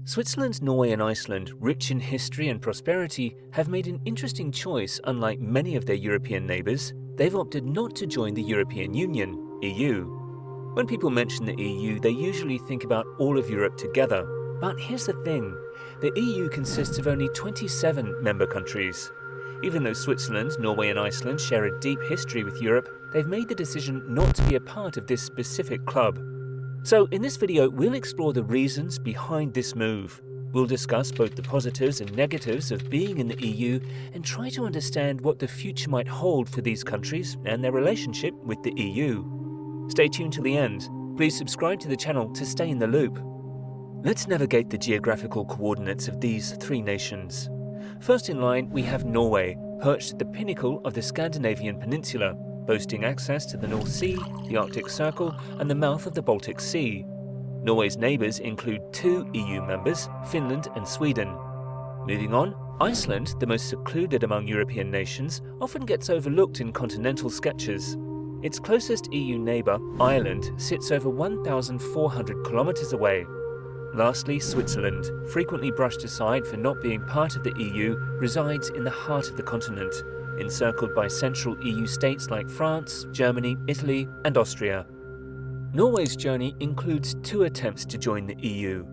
Switzerland, Norway and Iceland, rich in history and prosperity, have made an interesting choice. Unlike many of their European neighbours, they've opted not to join the European Union, EU. When people mention the EU, they usually think about all of Europe together. But here's the thing, the EU consists of only 27 member countries. Even though Switzerland, Norway and Iceland share a deep history with Europe, they've made the decision not to be a part of this specific club. So in this video, we'll explore the reasons behind this move. We'll discuss both the positives and negatives of being in the EU and try to understand what the future might hold for these countries and their relationship with the EU. Stay tuned till the end. Please subscribe to the channel to stay in the loop. Let's navigate the geographical coordinates of these three nations. First in line, we have Norway, perched at the pinnacle of the Scandinavian peninsula, boasting access to the North Sea, the Arctic Circle, and the mouth of the Baltic Sea. Norway's neighbours include two EU members, Finland and Sweden. Moving on, Iceland, the most secluded among European nations, often gets overlooked in continental sketches. Its closest EU neighbour, Ireland, sits over 1,400 kilometres away. Lastly, Switzerland, frequently brushed aside for not being part of the EU, resides in the heart of the continent, encircled by central EU states like France, Germany, Italy and Austria. Norway's journey includes two attempts to join the EU.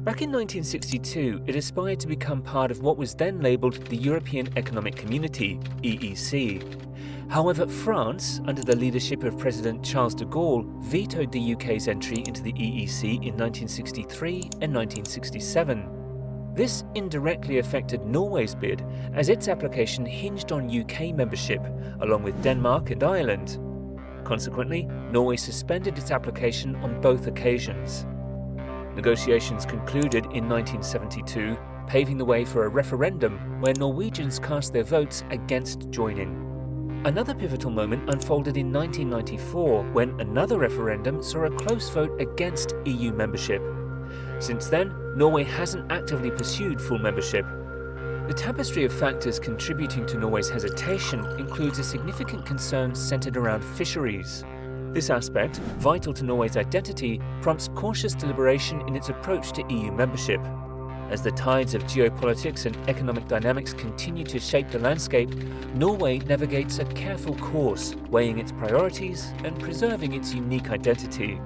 Back in 1962, it aspired to become part of what was then labelled the European Economic Community, EEC. However, France, under the leadership of President Charles de Gaulle, vetoed the UK's entry into the EEC in 1963 and 1967. This indirectly affected Norway's bid, as its application hinged on UK membership, along with Denmark and Ireland. Consequently, Norway suspended its application on both occasions. Negotiations concluded in 1972, paving the way for a referendum where Norwegians cast their votes against joining. Another pivotal moment unfolded in 1994 when another referendum saw a close vote against EU membership. Since then, Norway hasn't actively pursued full membership. The tapestry of factors contributing to Norway's hesitation includes a significant concern centered around fisheries. This aspect, vital to Norway's identity, prompts cautious deliberation in its approach to EU membership. As the tides of geopolitics and economic dynamics continue to shape the landscape, Norway navigates a careful course, weighing its priorities and preserving its unique identity.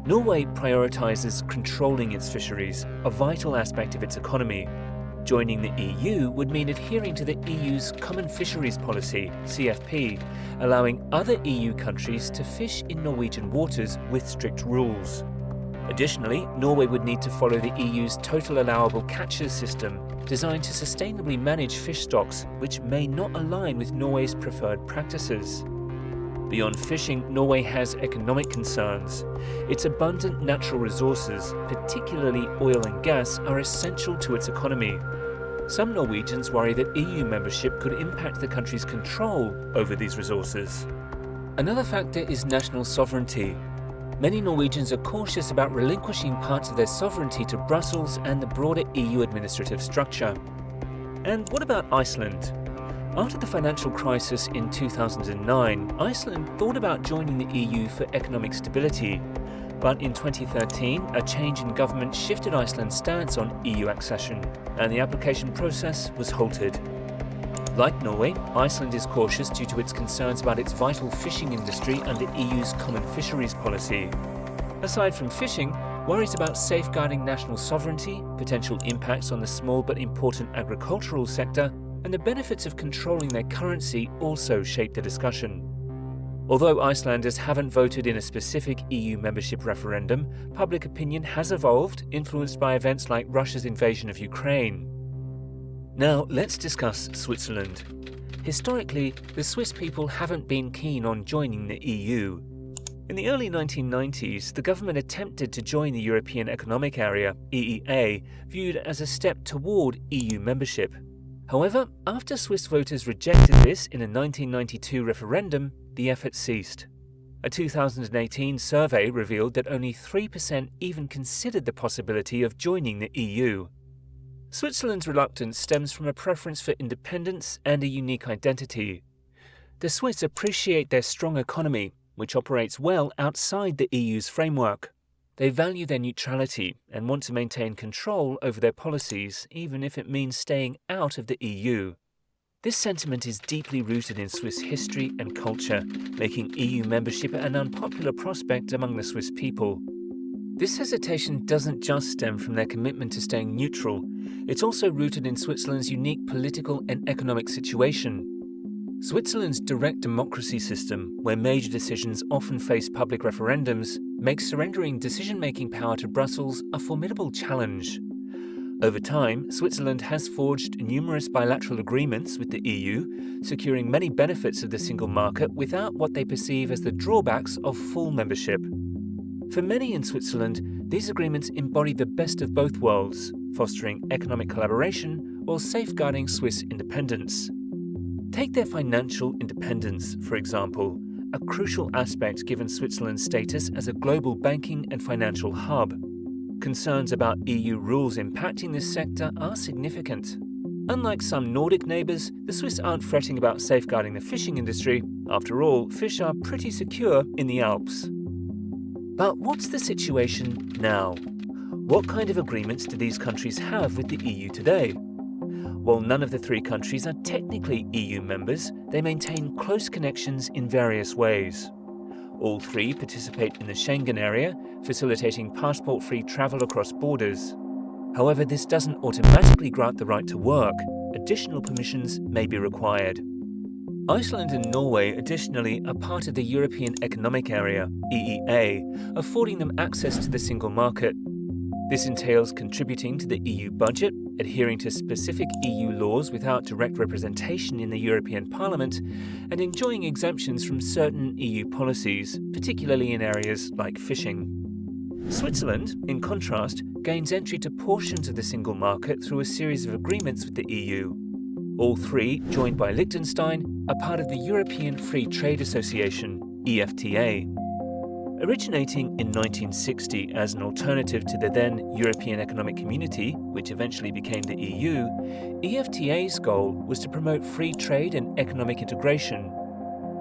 Norway prioritizes controlling its fisheries, a vital aspect of its economy. Joining the EU would mean adhering to the EU's Common Fisheries Policy, CFP, allowing other EU countries to fish in Norwegian waters with strict rules. Additionally, Norway would need to follow the EU's Total Allowable Catches system, designed to sustainably manage fish stocks, which may not align with Norway's preferred practices. Beyond fishing, Norway has economic concerns. Its abundant natural resources, particularly oil and gas, are essential to its economy. Some Norwegians worry that EU membership could impact the country's control over these resources. Another factor is national sovereignty. Many Norwegians are cautious about relinquishing parts of their sovereignty to Brussels and the broader EU administrative structure. And what about Iceland? After the financial crisis in 2009, Iceland thought about joining the EU for economic stability. But in 2013, a change in government shifted Iceland's stance on EU accession, and the application process was halted. Like Norway, Iceland is cautious due to its concerns about its vital fishing industry and the EU's Common Fisheries Policy. Aside from fishing, worries about safeguarding national sovereignty, potential impacts on the small but important agricultural sector, and the benefits of controlling their currency also shape the discussion. Although Icelanders haven't voted in a specific EU membership referendum, public opinion has evolved, influenced by events like Russia's invasion of Ukraine. Now, let's discuss Switzerland. Historically, the Swiss people haven't been keen on joining the EU. In the early 1990s, the government attempted to join the European Economic Area, EEA, viewed as a step toward EU membership. However, after Swiss voters rejected this in a 1992 referendum, the effort ceased. A 2018 survey revealed that only 3% even considered the possibility of joining the EU. Switzerland's reluctance stems from a preference for independence and a unique identity. The Swiss appreciate their strong economy, which operates well outside the EU's framework. They value their neutrality and want to maintain control over their policies, even if it means staying out of the EU. This sentiment is deeply rooted in Swiss history and culture, making EU membership an unpopular prospect among the Swiss people. This hesitation doesn't just stem from their commitment to staying neutral, it's also rooted in Switzerland's unique political and economic situation. Switzerland's direct democracy system, where major decisions often face public referendums, makes surrendering decision-making power to Brussels a formidable challenge. Over time, Switzerland has forged numerous bilateral agreements with the EU, securing many benefits of the single market without what they perceive as the drawbacks of full membership. For many in Switzerland, these agreements embody the best of both worlds, fostering economic collaboration while safeguarding Swiss independence. Take their financial independence, for example, a crucial aspect given Switzerland's status as a global banking and financial hub. Concerns about EU rules impacting this sector are significant. Unlike some Nordic neighbours, the Swiss aren't fretting about safeguarding the fishing industry. After all, fish are pretty secure in the Alps. But what's the situation now? What kind of agreements do these countries have with the EU today? While none of the three countries are technically EU members, they maintain close connections in various ways. All three participate in the Schengen area, facilitating passport-free travel across borders. However, this doesn't automatically grant the right to work. Additional permissions may be required. Iceland and Norway, additionally, are part of the European Economic Area, EEA, affording them access to the single market. This entails contributing to the EU budget, adhering to specific EU laws without direct representation in the European Parliament, and enjoying exemptions from certain EU policies, particularly in areas like fishing. Switzerland, in contrast, gains entry to portions of the single market through a series of agreements with the EU. All three, joined by Liechtenstein, are part of the European Free Trade Association, EFTA. Originating in 1960 as an alternative to the then European Economic Community, which eventually became the EU, EFTA's goal was to promote free trade and economic integration.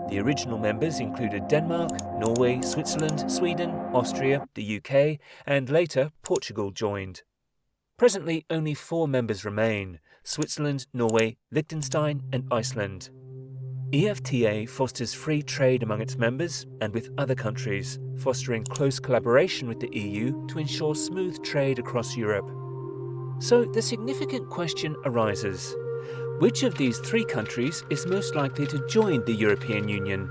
The original members included Denmark, Norway, Switzerland, Sweden, Austria, the UK, and later Portugal joined. Presently, only 4 members remain: Switzerland, Norway, Liechtenstein, and Iceland. EFTA fosters free trade among its members and with other countries, fostering close collaboration with the EU to ensure smooth trade across Europe. So the significant question arises: which of these 3 countries is most likely to join the European Union?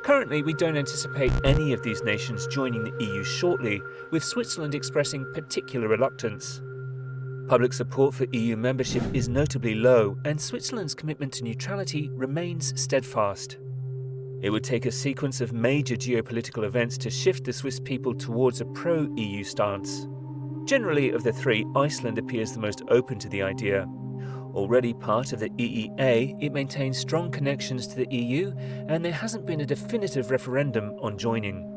Currently, we don't anticipate any of these nations joining the EU shortly, with Switzerland expressing particular reluctance. Public support for EU membership is notably low, and Switzerland's commitment to neutrality remains steadfast. It would take a sequence of major geopolitical events to shift the Swiss people towards a pro-EU stance. Generally, of the 3, Iceland appears the most open to the idea. Already part of the EEA, it maintains strong connections to the EU, and there hasn't been a definitive referendum on joining.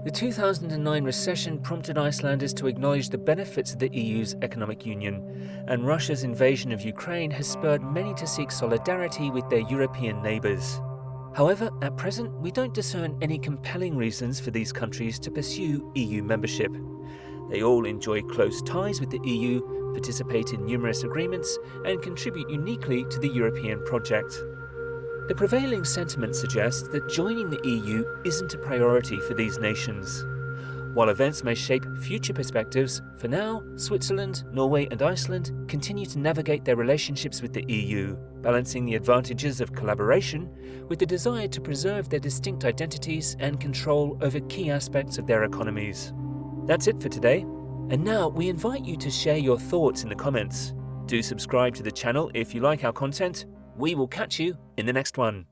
The 2009 recession prompted Icelanders to acknowledge the benefits of the EU's economic union, and Russia's invasion of Ukraine has spurred many to seek solidarity with their European neighbours. However, at present, we don't discern any compelling reasons for these countries to pursue EU membership. They all enjoy close ties with the EU, participate in numerous agreements, and contribute uniquely to the European project. The prevailing sentiment suggests that joining the EU isn't a priority for these nations. While events may shape future perspectives, for now, Switzerland, Norway, and Iceland continue to navigate their relationships with the EU, balancing the advantages of collaboration with the desire to preserve their distinct identities and control over key aspects of their economies. That's it for today, and now we invite you to share your thoughts in the comments. Do subscribe to the channel if you like our content. We will catch you in the next one.